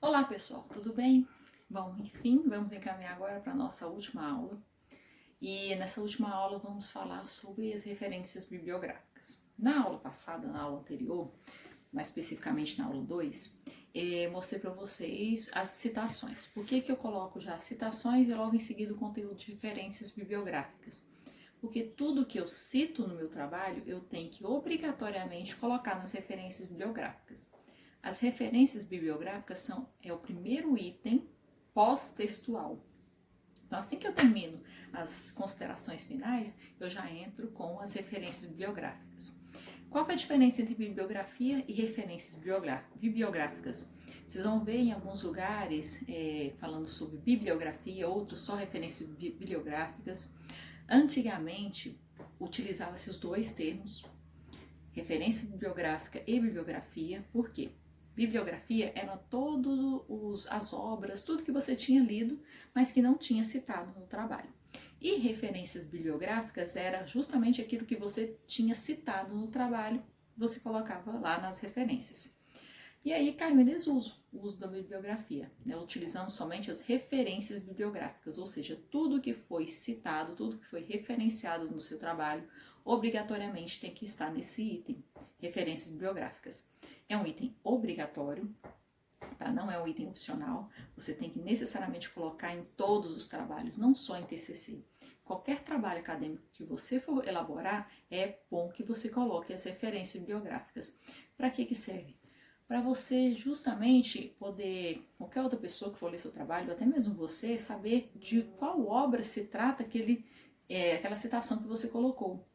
Olá pessoal, tudo bem? Bom, enfim, vamos encaminhar agora para a nossa última aula. E nessa última aula vamos falar sobre as referências bibliográficas. Na aula passada, na aula anterior, mais especificamente na aula 2, mostrei para vocês as citações. Por que eu coloco já as citações e logo em seguida o conteúdo de referências bibliográficas? Porque tudo que eu cito no meu trabalho, eu tenho que obrigatoriamente colocar nas referências bibliográficas. As referências bibliográficas é o primeiro item pós-textual. Então, assim que eu termino as considerações finais, eu já entro com as referências bibliográficas. Qual que é a diferença entre bibliografia e referências bibliográficas? Vocês vão ver em alguns lugares falando sobre bibliografia, outros só referências bibliográficas. Antigamente, utilizava-se os dois termos, referência bibliográfica e bibliografia. Por quê? Bibliografia eram todas as obras, tudo que você tinha lido, mas que não tinha citado no trabalho. E referências bibliográficas era justamente aquilo que você tinha citado no trabalho, você colocava lá nas referências. E aí caiu em desuso o uso da bibliografia. Utilizamos somente as referências bibliográficas, ou seja, tudo que foi citado, tudo que foi referenciado no seu trabalho, obrigatoriamente tem que estar nesse item, referências bibliográficas. É um item obrigatório, tá? Não é um item opcional, você tem que necessariamente colocar em todos os trabalhos, não só em TCC. Qualquer trabalho acadêmico que você for elaborar, é bom que você coloque as referências bibliográficas. Para que serve? Para você justamente poder, qualquer outra pessoa que for ler seu trabalho, ou até mesmo você, saber de qual obra se trata aquela citação que você colocou,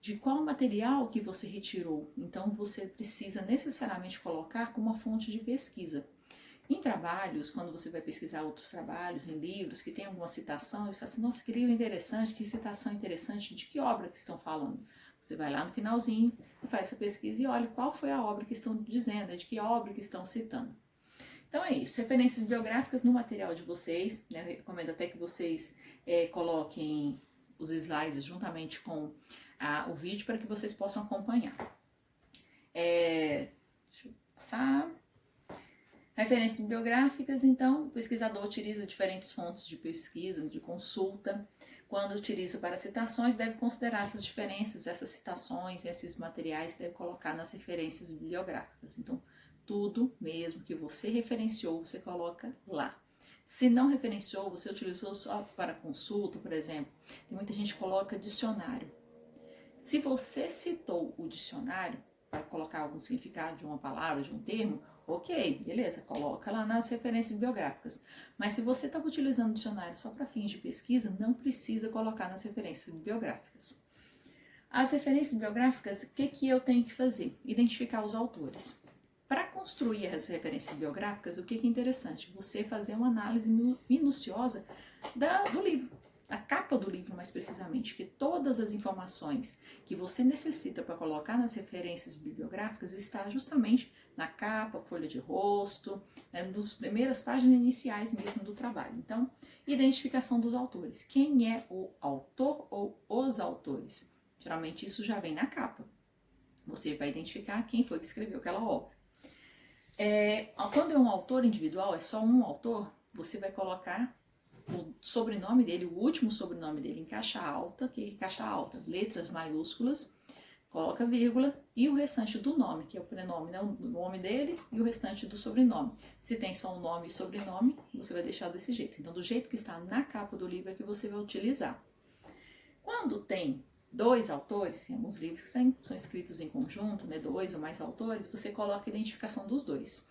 de qual material que você retirou. Então você precisa necessariamente colocar como uma fonte de pesquisa. Em trabalhos, quando você vai pesquisar outros trabalhos, em livros que tem alguma citação, você fala assim, nossa, que livro interessante, que citação interessante, de que obra que estão falando? Você vai lá no finalzinho, faz essa pesquisa e olha qual foi a obra que estão dizendo, de que obra que estão citando. Então é isso, referências bibliográficas no material de vocês, né? Eu recomendo até que vocês coloquem os slides juntamente com o vídeo para que vocês possam acompanhar. Deixa eu passar. Referências bibliográficas, então, o pesquisador utiliza diferentes fontes de pesquisa, de consulta. Quando utiliza para citações, deve considerar essas diferenças, essas citações, esses materiais, deve colocar nas referências bibliográficas. Então, tudo mesmo que você referenciou, você coloca lá. Se não referenciou, você utilizou só para consulta, por exemplo, tem muita gente que coloca dicionário. Se você citou o dicionário para colocar algum significado de uma palavra, de um termo, ok, beleza, coloca lá nas referências bibliográficas. Mas se você estava utilizando o dicionário só para fins de pesquisa, não precisa colocar nas referências bibliográficas. As referências bibliográficas, o que eu tenho que fazer? Identificar os autores. Para construir as referências bibliográficas, o que é interessante? Você fazer uma análise minuciosa do livro. A capa do livro, mais precisamente, que todas as informações que você necessita para colocar nas referências bibliográficas está justamente na capa, folha de rosto, nas primeiras páginas iniciais mesmo do trabalho. Então, identificação dos autores. Quem é o autor ou os autores? Geralmente isso já vem na capa. Você vai identificar quem foi que escreveu aquela obra. Quando é um autor individual, é só um autor, você vai colocar o sobrenome dele, o último sobrenome dele em caixa alta, que é caixa alta, letras maiúsculas, coloca vírgula e o restante do nome, que é o prenome, né, o nome dele e o restante do sobrenome. Se tem só o nome e sobrenome, você vai deixar desse jeito. Então, do jeito que está na capa do livro é que você vai utilizar. Quando tem dois autores, tem alguns livros que são escritos em conjunto, né, dois ou mais autores, você coloca a identificação dos dois.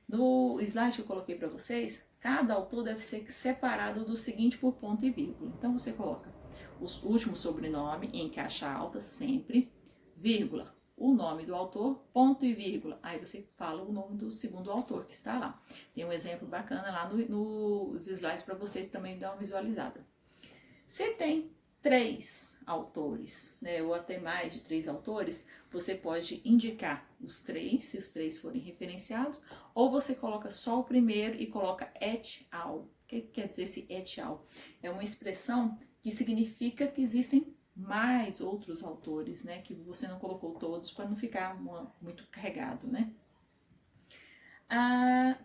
No slide que eu coloquei para vocês, cada autor deve ser separado do seguinte por ponto e vírgula. Então você coloca o último sobrenome em caixa alta, sempre, vírgula, o nome do autor, ponto e vírgula. Aí você fala o nome do segundo autor que está lá. Tem um exemplo bacana lá nos slides para vocês também dar uma visualizada. Se tem 3 autores, né, ou até mais de 3 autores, você pode indicar os 3, se os 3 forem referenciados, ou você coloca só o primeiro e coloca et al. O que quer dizer esse et al? É uma expressão que significa que existem mais outros autores, né, que você não colocou todos para não ficar muito carregado, né?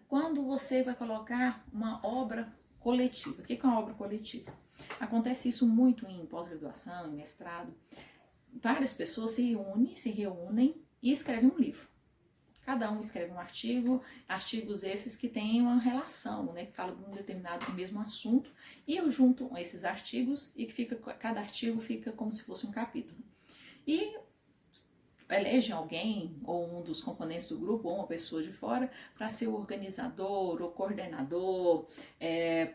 Quando você vai colocar uma obra coletiva. O que é uma obra coletiva? Acontece isso muito em pós-graduação, em mestrado. Várias pessoas se reúnem e escrevem um livro. Cada um escreve um artigo, artigos esses que têm uma relação, né, que falam de um determinado mesmo assunto, e eu junto esses artigos e que cada artigo fica como se fosse um capítulo. E elege alguém, ou um dos componentes do grupo, ou uma pessoa de fora, para ser o organizador, o coordenador,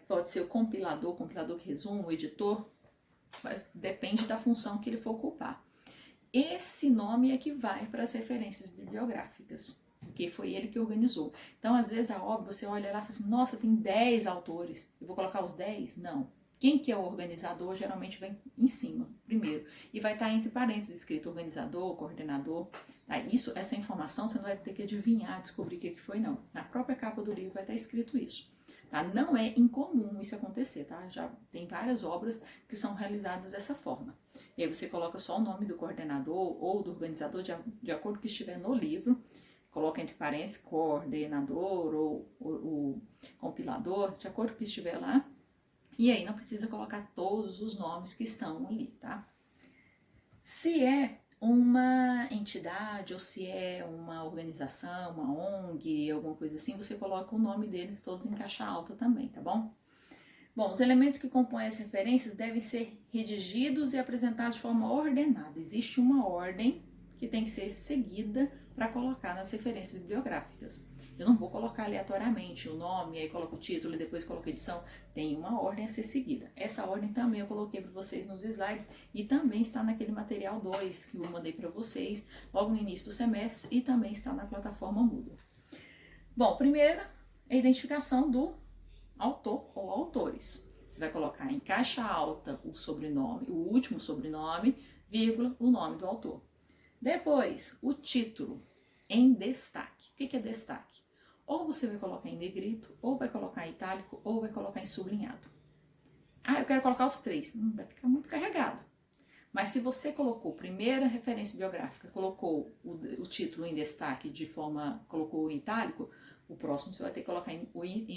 pode ser o compilador que resume, o editor, mas depende da função que ele for ocupar. Esse nome é que vai para as referências bibliográficas, porque foi ele que organizou. Então, às vezes, a obra, você olha lá e fala assim, nossa, tem 10 autores, eu vou colocar os 10? Não. Quem que é o organizador geralmente vem em cima, primeiro, e vai estar entre parênteses escrito organizador, coordenador. Tá? Essa informação você não vai ter que adivinhar, descobrir o que foi, não. Na própria capa do livro vai estar escrito isso. Tá? Não é incomum isso acontecer, tá? Já tem várias obras que são realizadas dessa forma. E aí você coloca só o nome do coordenador ou do organizador de acordo com o que estiver no livro, coloca entre parênteses coordenador ou o compilador, de acordo com o que estiver lá. E aí não precisa colocar todos os nomes que estão ali, tá? Se é uma entidade ou se é uma organização, uma ONG, alguma coisa assim, você coloca o nome deles todos em caixa alta também, tá bom? Bom, os elementos que compõem as referências devem ser redigidos e apresentados de forma ordenada. Existe uma ordem que tem que ser seguida para colocar nas referências bibliográficas. Eu não vou colocar aleatoriamente o nome, aí coloco o título e depois coloco a edição. Tem uma ordem a ser seguida. Essa ordem também eu coloquei para vocês nos slides e também está naquele material 2 que eu mandei para vocês logo no início do semestre e também está na plataforma Moodle. Bom, primeiro, a identificação do autor ou autores. Você vai colocar em caixa alta o sobrenome, o último sobrenome, vírgula, o nome do autor. Depois, o título em destaque. O que é destaque? Ou você vai colocar em negrito, ou vai colocar em itálico, ou vai colocar em sublinhado. Ah, eu quero colocar os três. Vai ficar muito carregado. Mas se você colocou primeira referência biográfica, colocou o título em destaque colocou em itálico, o próximo você vai ter que colocar em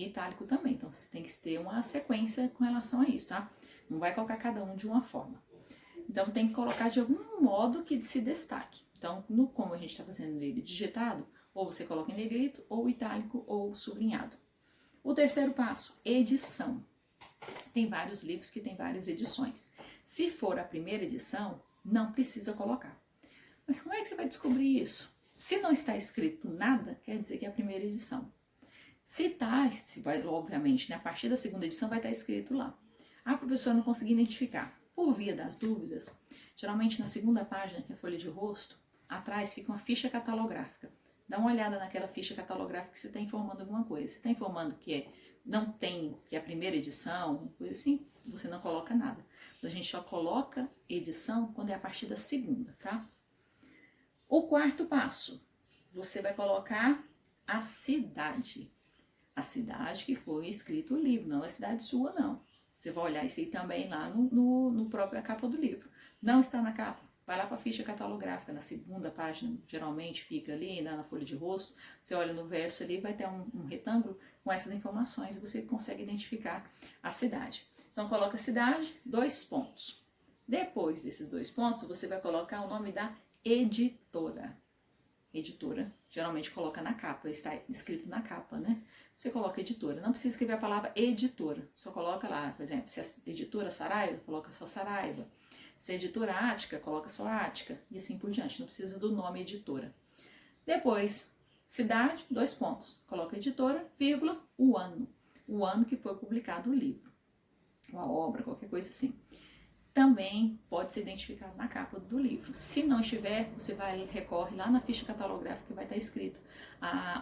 itálico também. Então, você tem que ter uma sequência com relação a isso, tá? Não vai colocar cada um de uma forma. Então, tem que colocar de algum modo que se destaque. Então, como a gente está fazendo ele digitado, ou você coloca em negrito, ou itálico, ou sublinhado. O terceiro passo, edição. Tem vários livros que tem várias edições. Se for a primeira edição, não precisa colocar. Mas como é que você vai descobrir isso? Se não está escrito nada, quer dizer que é a primeira edição. Obviamente, né, a partir da segunda edição vai estar escrito lá. A professora não conseguiu identificar. Por via das dúvidas, geralmente na segunda página, que é a folha de rosto, atrás fica uma ficha catalográfica. Dá uma olhada naquela ficha catalográfica que você está informando alguma coisa. Se está informando que não tem, que é a primeira edição, coisa assim, você não coloca nada. A gente só coloca edição quando é a partir da segunda, tá? O quarto passo, você vai colocar a cidade. A cidade que foi escrito o livro, não a cidade sua, não. Você vai olhar isso aí também lá no próprio capa do livro. Não está na capa, vai lá para a ficha catalográfica, na segunda página, geralmente fica ali na folha de rosto. Você olha no verso ali, vai ter um retângulo com essas informações e você consegue identificar a cidade. Então, coloca a cidade, 2 pontos. Depois desses 2 pontos, você vai colocar o nome da editora. Editora, geralmente coloca na capa, está escrito na capa, né? Você coloca editora, não precisa escrever a palavra editora, só coloca lá, por exemplo, se é editora Saraiva, coloca só Saraiva. Se é editora Ática, coloca só Ática, e assim por diante, não precisa do nome editora. Depois, cidade, 2 pontos, coloca editora, vírgula, o ano que foi publicado o livro, uma obra, qualquer coisa assim. Também pode ser identificado na capa do livro. Se não estiver, você recorre lá na ficha catalográfica que vai estar escrito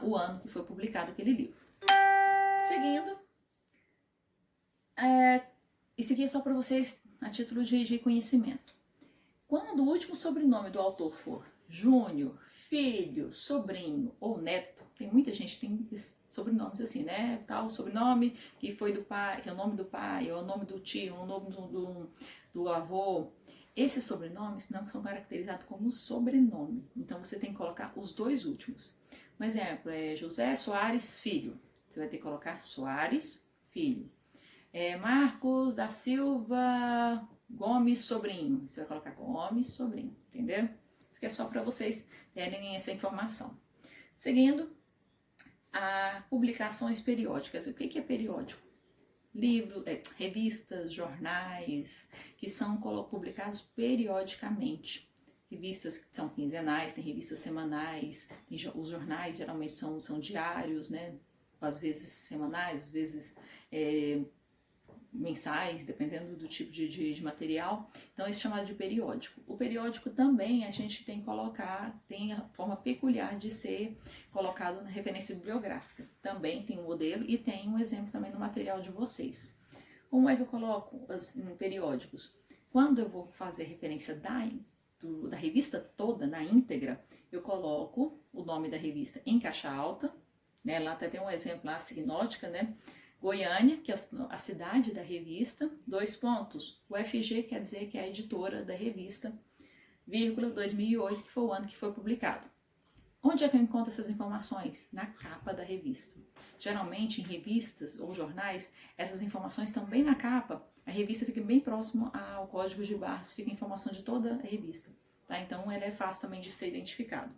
o ano que foi publicado aquele livro. Seguindo, isso aqui é só para vocês a título de conhecimento. Quando o último sobrenome do autor for Júnior, filho, sobrinho ou neto, tem muita gente que tem sobrenomes assim, né? Tal sobrenome que foi do pai, que é o nome do pai, ou o nome do tio, ou o nome do avô. Esses sobrenomes não são caracterizados como sobrenome, então você tem que colocar os 2 últimos. Um exemplo é José Soares Filho. Você vai ter que colocar Soares Filho. Marcos da Silva Gomes Sobrinho. Você vai colocar Gomes Sobrinho, entendeu? Isso aqui é só para vocês terem essa informação. Seguindo, publicações periódicas. O que é periódico? Revistas, jornais, que são publicados periodicamente. Revistas que são quinzenais, tem revistas semanais, os jornais geralmente são diários, né? Às vezes semanais, às vezes mensais, dependendo do tipo de material. Então, isso é chamado de periódico. O periódico também a gente tem que colocar, tem a forma peculiar de ser colocado na referência bibliográfica. Também tem um modelo e tem um exemplo também no material de vocês. Como é que eu coloco em periódicos? Quando eu vou fazer referência da revista toda, na íntegra, eu coloco o nome da revista em caixa alta, né? Lá até tem um exemplo lá, Signótica, né? Goiânia, que é a cidade da revista, 2 pontos, UFG quer dizer que é a editora da revista, vírgula, 2008, que foi o ano que foi publicado. Onde é que eu encontro essas informações? Na capa da revista. Geralmente em revistas ou jornais, essas informações estão bem na capa, a revista fica bem próximo ao código de barras, fica a informação de toda a revista, tá? Então ela é fácil também de ser identificado.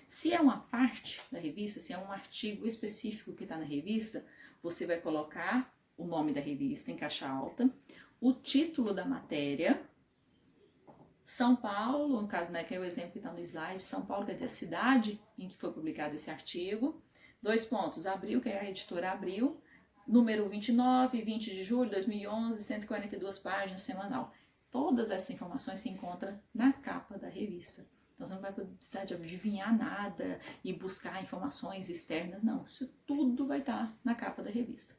Se é uma parte da revista, se é um artigo específico que está na revista, você vai colocar o nome da revista em caixa alta, o título da matéria, São Paulo, no caso, né, que é o exemplo que está no slide, São Paulo quer dizer a cidade em que foi publicado esse artigo, 2 pontos, Abril, que é a editora Abril, número 29, 20 de julho de 2011, 142 páginas, semanal. Todas essas informações se encontram na capa da revista. Então você não vai precisar de adivinhar nada e buscar informações externas, não. Isso tudo vai estar na capa da revista.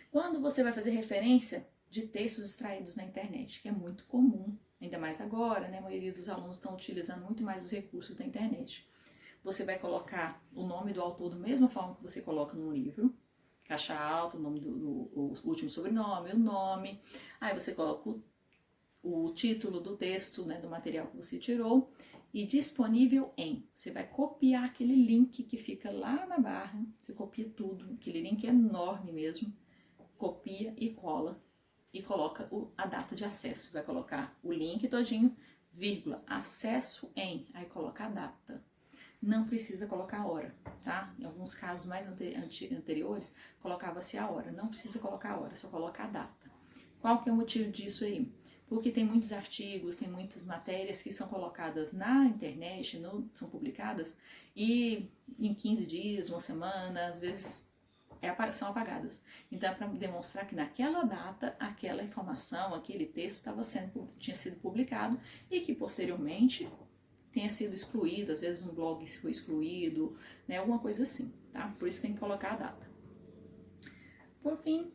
Quando você vai fazer referência de textos extraídos na internet, que é muito comum, ainda mais agora, né? A maioria dos alunos estão utilizando muito mais os recursos da internet. Você vai colocar o nome do autor da mesma forma que você coloca num livro, caixa alta, o nome o último sobrenome, o nome, aí você coloca o título do texto, né, do material que você tirou, e disponível em. Você vai copiar aquele link que fica lá na barra, você copia tudo, aquele link é enorme mesmo, copia e cola, e coloca a data de acesso. Vai colocar o link todinho, vírgula, acesso em, aí coloca a data. Não precisa colocar a hora, tá? Em alguns casos mais anteriores, colocava-se a hora. Não precisa colocar a hora, só coloca a data. Qual que é o motivo disso aí? Porque tem muitos artigos, tem muitas matérias que são colocadas na internet, são publicadas, e em 15 dias, uma semana, às vezes são apagadas. Então é para demonstrar que naquela data, aquela informação, aquele texto tinha sido publicado e que posteriormente tenha sido excluído, às vezes um blog foi excluído, né, alguma coisa assim, tá? Por isso tem que colocar a data. Por fim,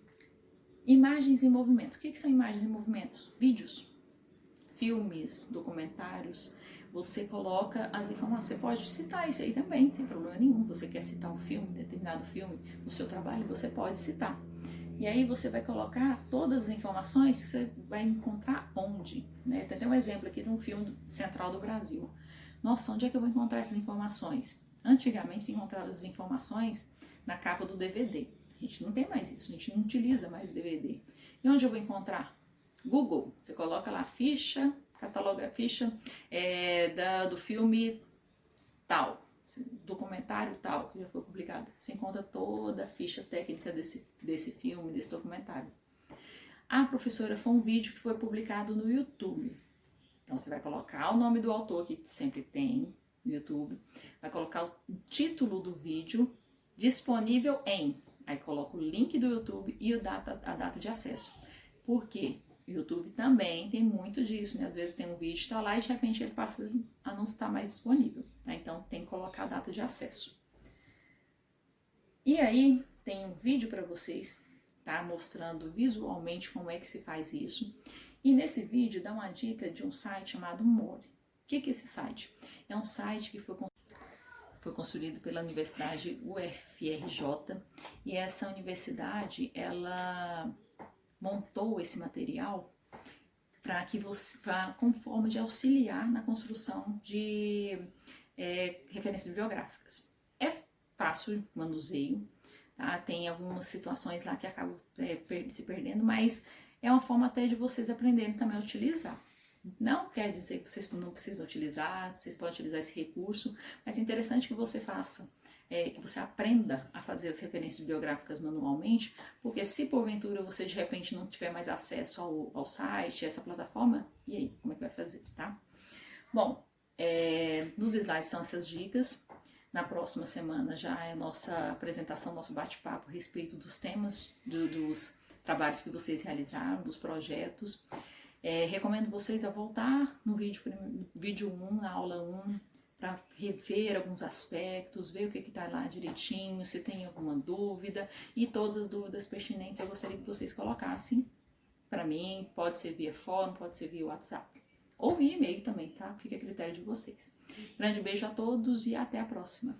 imagens em movimento. O que são imagens em movimento? Vídeos, filmes, documentários. Você coloca as informações. Você pode citar isso aí também, sem problema nenhum. Você quer citar um filme, determinado filme no seu trabalho, você pode citar. E aí você vai colocar todas as informações que você vai encontrar onde, né? Tem até um exemplo aqui de um filme central do Brasil. Nossa, onde é que eu vou encontrar essas informações? Antigamente se encontrava essas informações na capa do DVD. A gente não tem mais isso, a gente não utiliza mais DVD. E onde eu vou encontrar? Google. Você coloca lá ficha, cataloga a ficha do filme tal, documentário tal, que já foi publicado. Você encontra toda a ficha técnica desse filme, desse documentário. Ah, professora, foi um vídeo que foi publicado no YouTube. Então você vai colocar o nome do autor, que sempre tem no YouTube, vai colocar o título do vídeo, disponível em, aí coloca o link do YouTube e a data de acesso. Por quê? O YouTube também tem muito disso, né? Às vezes tem um vídeo, está lá e de repente ele passa a não estar mais disponível, tá? Então tem que colocar a data de acesso. E aí tem um vídeo para vocês, tá? Mostrando visualmente como é que se faz isso. E nesse vídeo dá uma dica de um site chamado More. O que é esse site? É um site que foi construído pela Universidade UFRJ, e essa universidade, ela montou esse material com forma de auxiliar na construção de referências bibliográficas. É fácil de manuseio, tá? Tem algumas situações lá que acabam se perdendo, mas é uma forma até de vocês aprenderem também a utilizar. Não quer dizer que vocês não precisam utilizar, vocês podem utilizar esse recurso, mas é interessante que você faça, que você aprenda a fazer as referências bibliográficas manualmente, porque se porventura você de repente não tiver mais acesso ao site, essa plataforma, e aí, como é que vai fazer, tá? Bom, nos slides são essas dicas. Na próxima semana já é a nossa apresentação, nosso bate-papo a respeito dos temas, dos trabalhos que vocês realizaram, dos projetos. Recomendo vocês a voltar no vídeo 1, na aula 1, para rever alguns aspectos, ver o que está lá direitinho, se tem alguma dúvida, e todas as dúvidas pertinentes eu gostaria que vocês colocassem para mim, pode ser via fórum, pode ser via WhatsApp, ou via e-mail também, tá? Fica a critério de vocês. Grande beijo a todos e até a próxima.